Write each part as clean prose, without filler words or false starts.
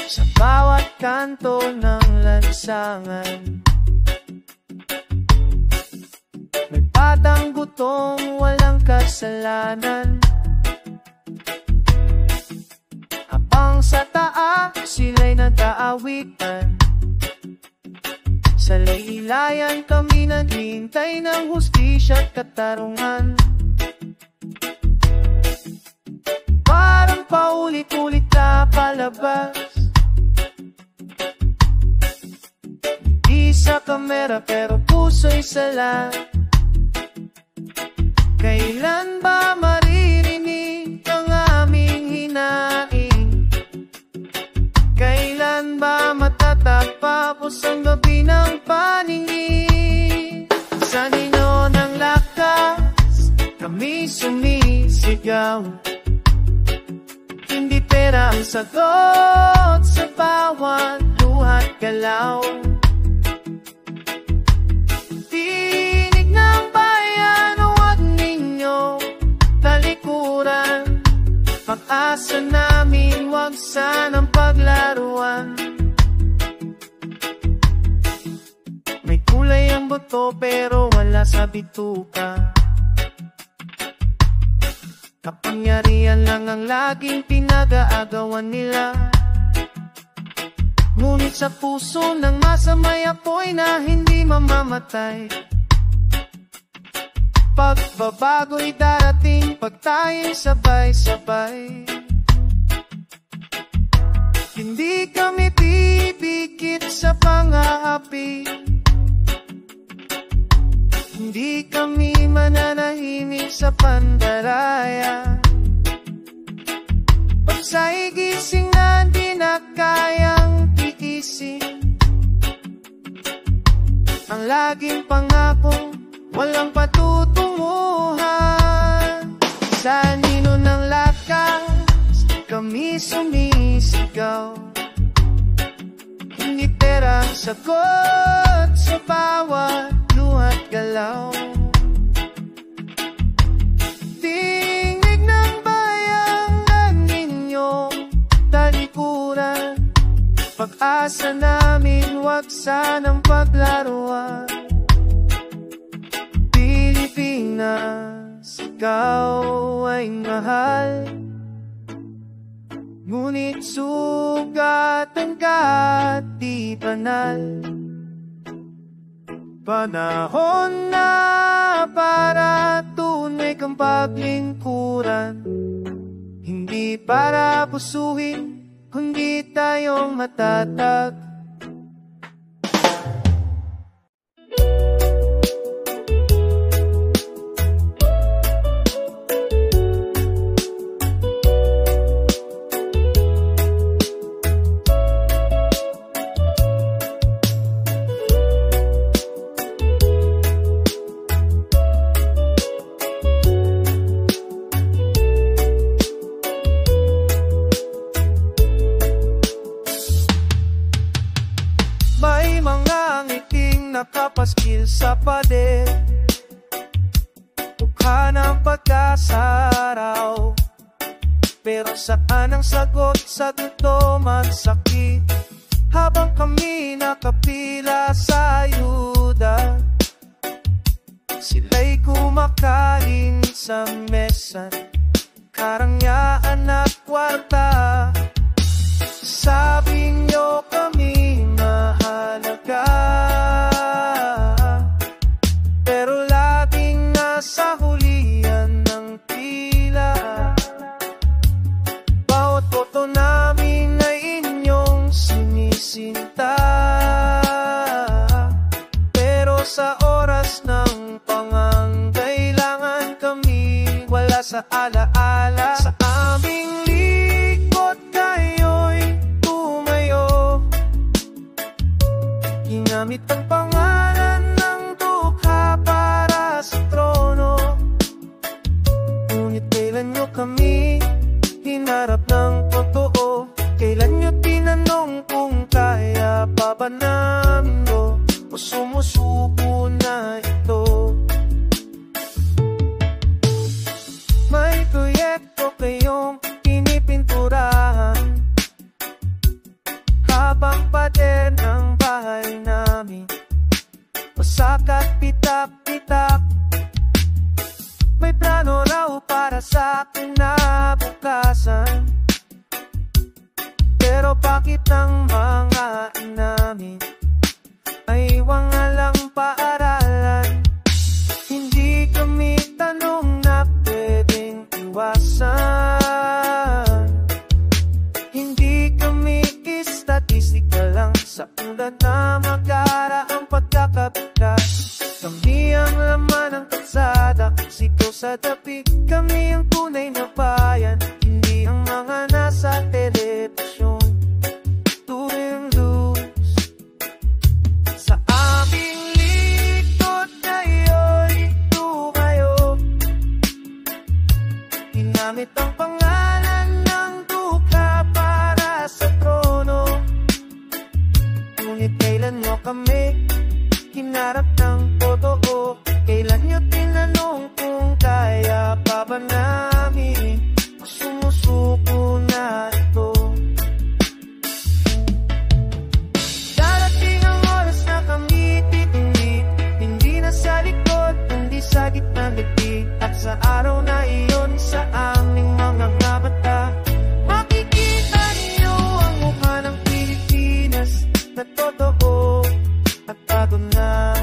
sa bawat kanto ng lansangan. May batang gutong walang kasalanan, habang sa taas sila'y nag-aawitan. Sa laylayan kami naghihintay ng hustisya at katarungan. Parang paulit-ulit na palabas, di sa kamera pero puso'y sala. Kailan ba maririnig ang aming hinaing? Kailan ba matatapos ang gabi ng paningin? Sa nino ng lakas, kami sumisigaw. Hindi pera ang sagot sa bawat luha't galaw. Tinig ng bayan, huwag ninyong talikuran. Pag-asa namin, huwag sanang paglaruan. May kulay ang buto pero wala sa bituka. Kapangyarihan lang ang laging pinag-aagawan nila. Ngunit sa puso ng masamay apoy na hindi mamamatay. Pagbabago'y darating pag tayo'y sabay-sabay. Hindi kami pipikit sa pang-aapi, hindi kami mananahimik sa pandaraya. Pag sa'y gising na di na kayang tiisin, ang laging pangakong walang patutunguhan. Sa nino ng lakas, kami sumisigaw. Hindi pera ang sagot sa bawat luha't galaw. Tinig ng bayang ng inyong talikuran. Pag-asa namin, huwag sanang paglaruan. Pilipinas, ikaw ay mahal, ngunit sugatan ka di banal. Panahon na para tunay kang paglingkuran, hindi para pusuhin, kundi tayong matatag. Nakapaskil sa pader, tukha ng pag-asa raw. Pero saan ang sagot sa duto magsakit? Habang kami nakapila sa ayuda, sila'y kumakain sa mesa, karangyaan at kwarta. Sabi nyo kami mahalaga, pero laging nasa hulihan ng pila. Bawat boto namin ay inyong sinisinta, pero sa oras ng pangangailangan kami wala sa alaala. Sa aming likod kayo'y tumayo, ginamit ang pangalan ng dukha para sa trono. Ngunit kailan nyo kami hinarap ng totoo? Kailan nyo tinanong kung kaya pa ba namin o sumusuko na ito? May proyekto kayong pinipinturahan, Mayabang pa din ang bahay namin, wasak at pitak-pitak. May plano raw para sa kinabukasan, pero bakit ang mga namin ay walang paaralan? Hindi kami tanong na pwedeng iwasan, hindi kami istatistika lang sa ulan na mag-aara ang pagkakabigkas. Kami ang laman ng kalsada, sito sa dapig. Kami ang tunay na bayan, hindi ang mga nasa telebisyon. Tuwing luz sa aming likod ngayon, ito kayo. Ginamit ang pangalan ng duka para sa trono, ngunit kailan nyo kami hinarap ng totoo? Kailan nyo tinanong kung kaya pa ba namin sumusuko na ito? Darating ang oras na kami titingin, hindi na sa likod, hindi sa gitna ligid. At sa araw na iyon, sa aming mga mata, makikita niyo ang mukha ng Pilipinas na totoo at bago na.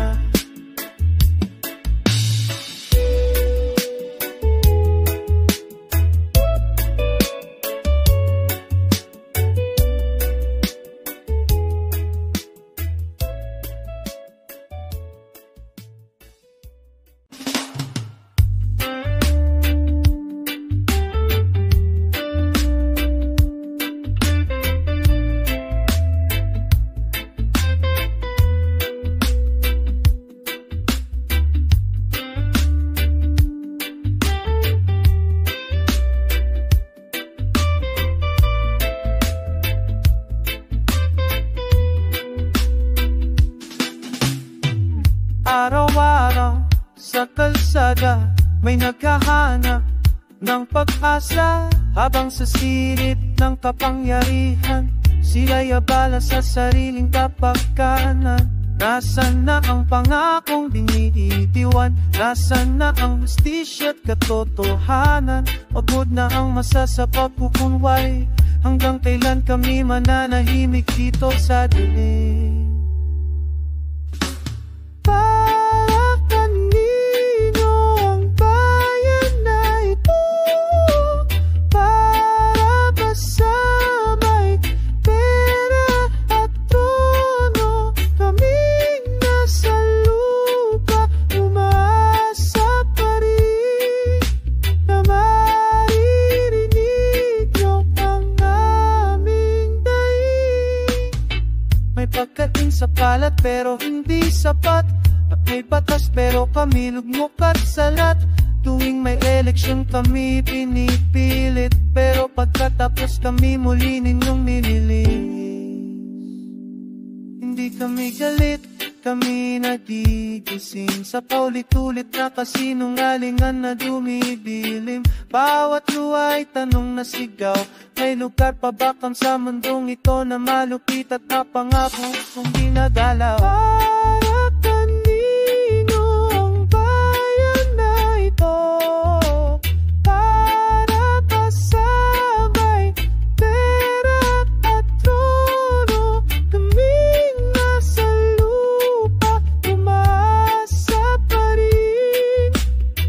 Araw-araw sa kalsada may naghahanap ng pag-asa, habang sa silid ng kapangyarihan sila'y abala sa sariling kapakanan. Nasaan na ang pangakong binibitiwan? Nasaan na ang hustisya at katotohanan? Pagod na ang masa sa pagkukunway. Hanggang kailan kami mananahimik dito sa dilim? Para kanino ang bayan na ito? Para ba sa may pera at trono? Kaming nasa lupa, umaasa pa rin na maririnig niyo ang aming daing. May pagkain sa palat pero hindi sapat. May batas pero kami lugmok at salat. Tuwing may eleksyon kami pinipilit, pero pagkatapos kami muli ninyong nililis. Hindi kami galit, kami nagigising sa paulit-ulit na kasinungalingan na dumidilim. Bawat luha ay tanong na sigaw, may lugar pa ba kang sa mundong ito na malupit at napangako kung ginagalaw? Para kanino ang bayan na ito? Para ba sa may pera at trono? Kaming nasa lupa, umaasa pa rin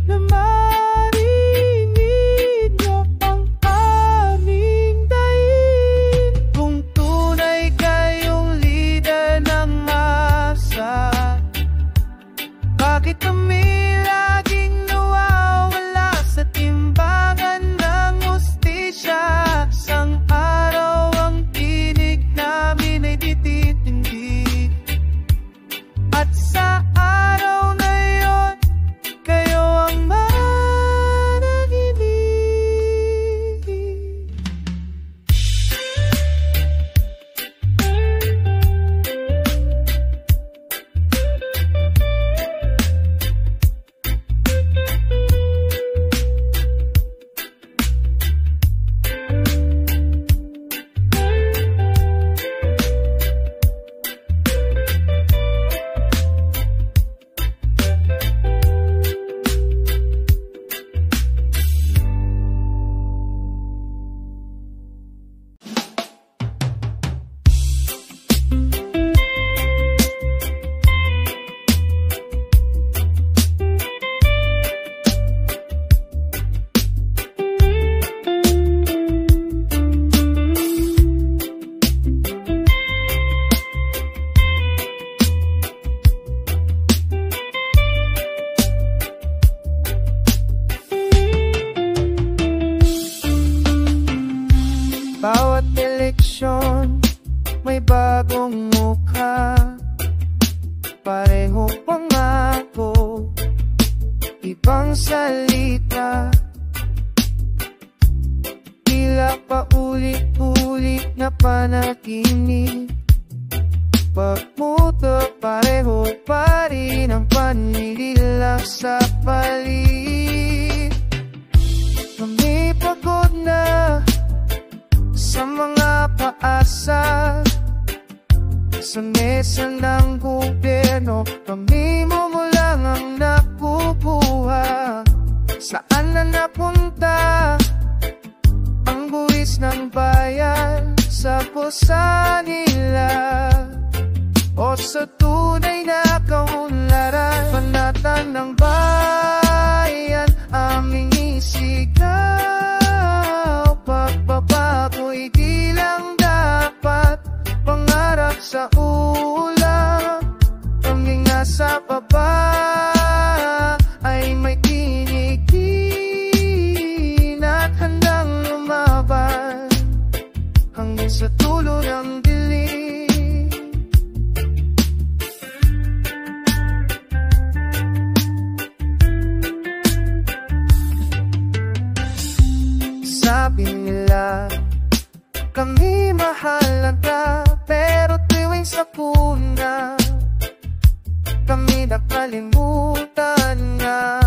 na marinig niyo ang aming daing. Kung tunay kayong lider ng masa, nananaginip. Pagmuto pareho pa rin ang panlilila sa paligid. Kami pagod na sa mga paasa, sa mesa ng gobyerno. Kami mo lang ang nakukuha. Saan na napunta ang buwis ng bayan? Sa pusa nila o sa tunay na kaunlaran? Panatan ng bayan aming isigaw. Pagbabago'y di lang dapat pangarap sa ulap. Kaming nasa baba ay may tinigin at handang lumaban hanggang sa dulo ng dilim. Sabi nila kami mahalaga, pero tuwing sa puna kami nakalimutan na.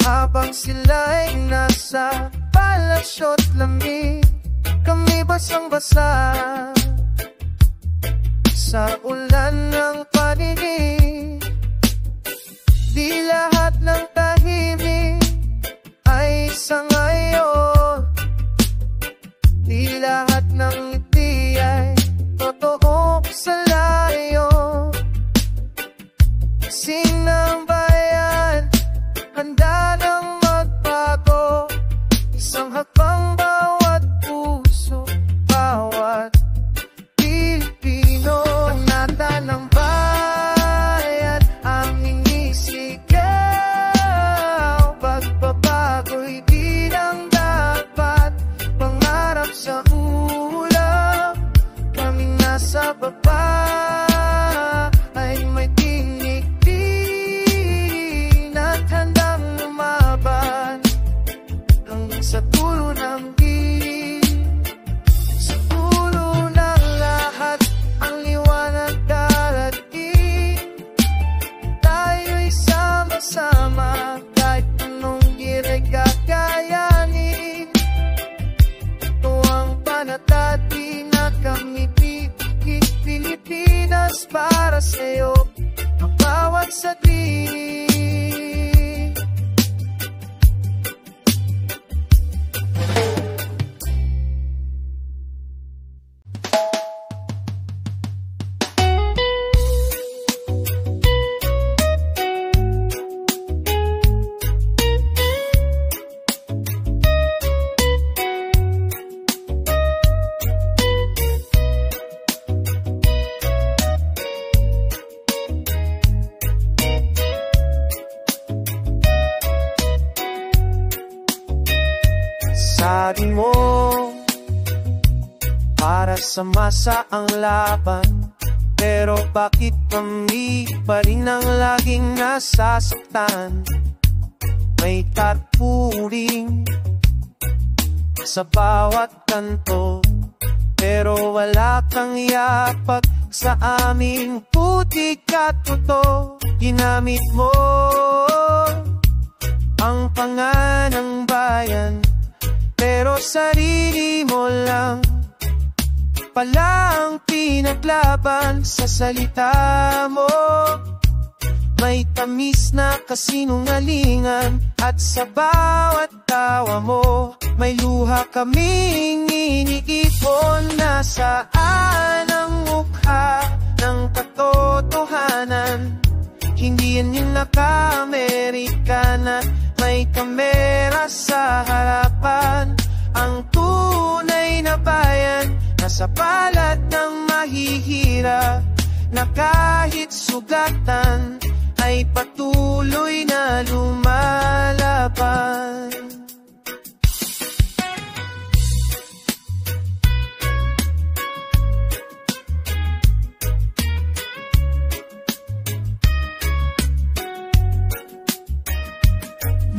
Habang sila'y nasa palasyo't lamig, kami basang-basa sa ulan ng paningin. Di lahat ng tahimik ay sangayon. Di lahat ng ngiti ay totoo sa layo. Sinang bayan, handa nang magbago. Isang hakbang bawat puso, bawat Pilipino. Panata ng bayan, aming isigaw. Pagbabago'y di lang dapat pangarap sa ulap. Kaming nasa baba ay may tinigin at handang lumaban hanggang sa dulo ng dilim. Sa dulo ng lahat ang liwanag darating. Tayo'y sama-sama kahit anong hira'y kakayanin. Ito ang panatati na kami Pilipinas para sa'yo, ang bawat saglit. Sabi mo, para sa masa ang laban, pero bakit kami pa rin ang laging nasasaktan? May tarpuling sa bawat kanto, pero wala kang yapak sa aming putik at buto. Ginamit mo ang panganang bayan, pero sarili mo lang pala ang pinaglaban. Sa salita mo may tamis na kasinungalingan, at sa bawat tawa mo may luha kaming iniipon. Nasaan ang mukha ng katotohanan? Hindi yan yung naka-Amerikana, may kamera sa harapan. Ang tunay na bayan nasa palad ng mahihirap, na kahit sugatan ay patuloy na lumalaban.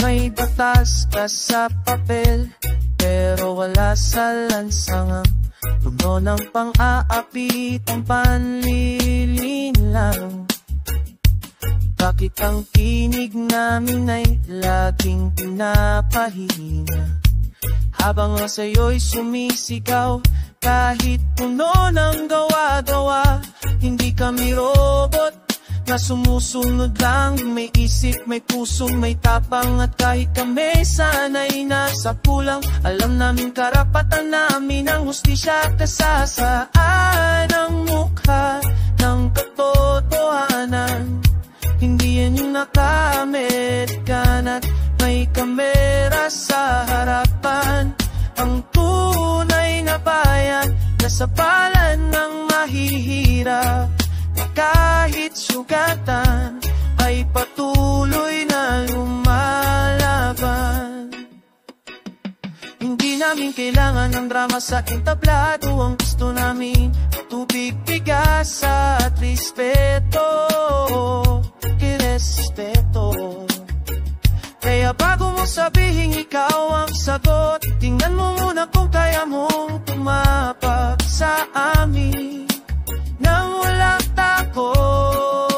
May batas ka sa papel, pero wala sa lansangang puno ng pang-aapit ang panlilinlang. Bakit ang tinig namin ay laging pinapahina, habang ang sayo'y sumisigaw kahit puno ng gawa-gawa? Hindi kami robot na sumusunod lang, may isip, may puso, may tapang. At kahit kami sana'y nasa kulang, alam namin karapatan namin ang hustisya. Kasasaan ang mukha ng katotohanan, hindi yan yung naka-American at may kamera sa harapan. Ang tunay na bayan nasa palan ng mahihirap, na kahit sugatan ay patuloy na lumalaban. Hindi namin kailangan ng drama sa entablado, ang gusto namin tubig, bigas at respeto. Irespeto. Kaya bago mo sabihin ikaw ang sagot, tingnan mo muna kung kaya mong tumapag sa amin nang walang takot.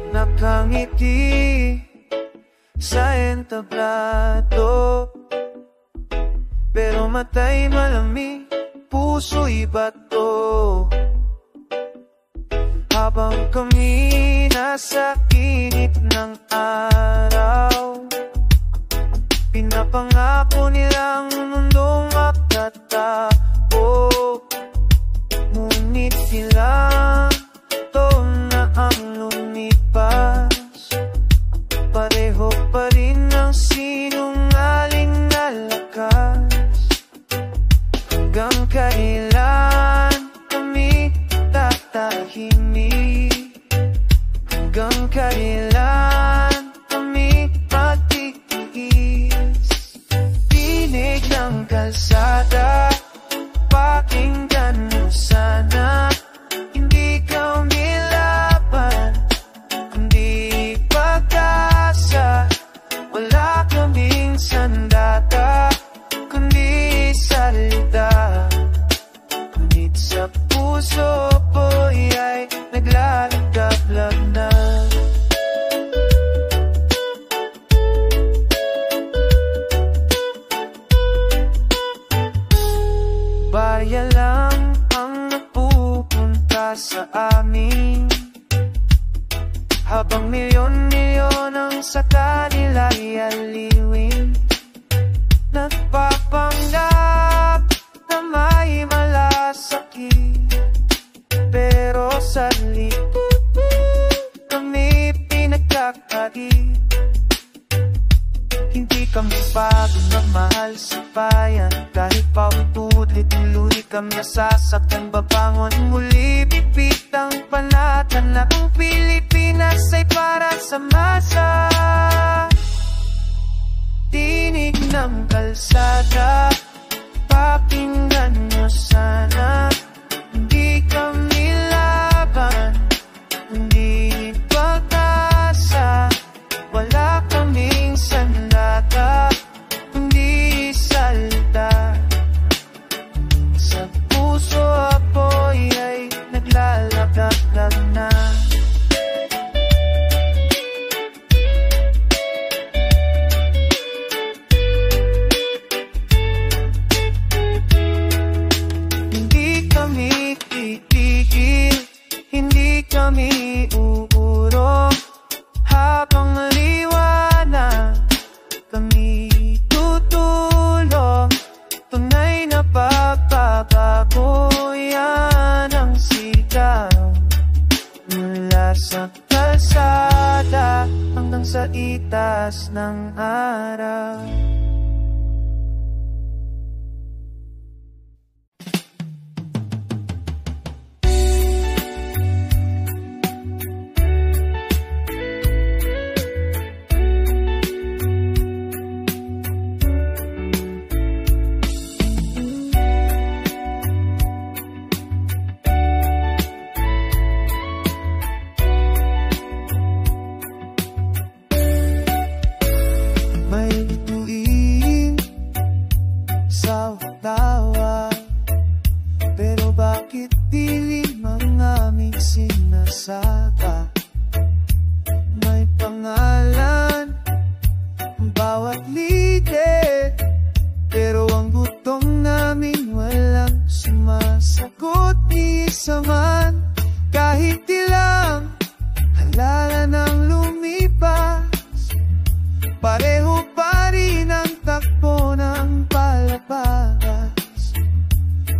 Nakangiti sa entablado, pero matay malamig, puso'y bato. Habang kami nasa kinit ng araw, pinapangako nilang mundong makatao. Ngunit ilang taon na ang lumipas, pareho pa rin ang sinungaling na lakas. Hanggang kailan kami tatahimik? Hanggang kailan kami patitiis? Tinig ng kalsada, pakinggan mo sana. Hindi ka umilaban, hindi pag-asa. Wala kaming sandata, kundi salita. Ngunit sa puso po'y ay naglalagablag na. Barya lang ang napupunta sa amin, habang milyon-milyon ang sa kanila'y aliwin. Nagpapanggap na may malasakit, pero sa likod kami pinagkakait. Hindi kami bago na mahal sa bayan, kahit paulit-ulit kami nasasaktan. Babangon muli, pipit ang panatan na ang Pilipinas ay para sa masa. Tinig ng kalsada, pakinggan mo sana. Hindi kami laban, hindi pag-asa. Wala kaming sandata, kundi salita. Sa puso apoy ay naglalaglag na. Hindi kami titigil, hindi kami uurong. Habang liwanag kami tutulong, tunay na pagbabago. ilaw, mula sa kalsada hanggang sa itas ng araw. Pero bakit dilim ang aming sinasaka? May pangalan ang bawat lider, pero ang gutom namin walang sumasagot ni isa man. Kahit ilang halala nang lumipas, pareho pa rin ang takbo ng palabas.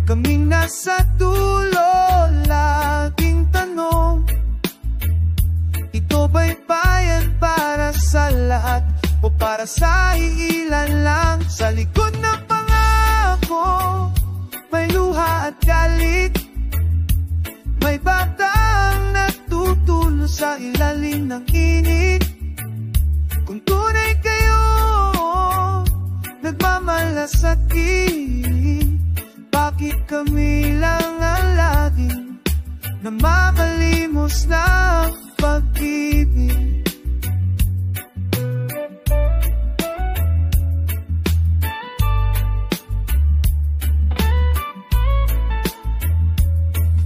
Kaming nasa dulo, laging tanong, ito ba'y bayan para sa lahat o para sa ilan lang? Sa likod ng pangako, may luha at galit, may batang natutulo sa ilalim ng init. Kung tunay kayo, nagmamalasakit, bakit kami lang ang laging namamalimos ng pag-ibig?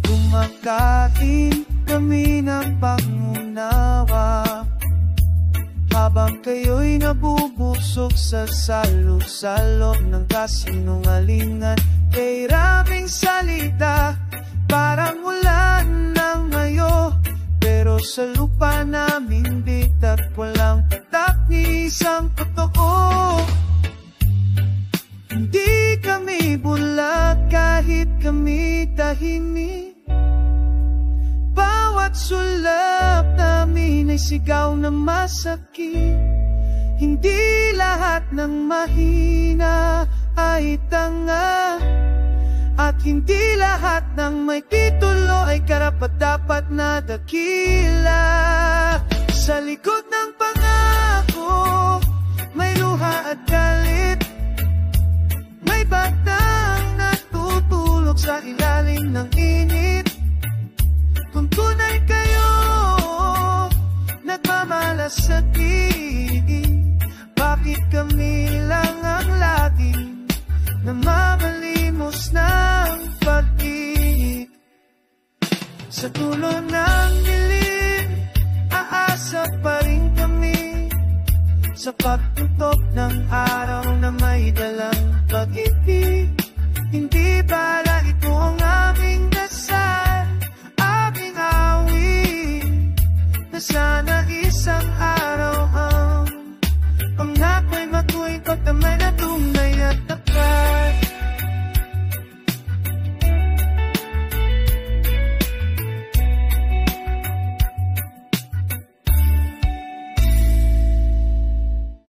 Kumakain kami ng pangunawa habang kayo'y nabubusog sa salo-salo ng kasinungalingan. Kay raming salita, parang ulan ng ngayo, pero sa lupa namin bitat, walang patak ni isang totoo. Hindi kami bulag kahit kami tahimik, bawat sulap namin ay sigaw na masakit. Hindi lahat ng mahina ay tanga, at hindi lahat ng may titulo ay karapat-dapat na dakila. Sa likod ng pangako, may luha at galit, may batang natutulog sa ilalim ng init. Kung tunay kayo, nagmamalasakit, bakit kami lang ang laging namamalimos ng pag-ibig? Sa dulo ng dilim, aasa pa rin kami sa pagtutok ng araw na may dalang pag-ibig. Hindi para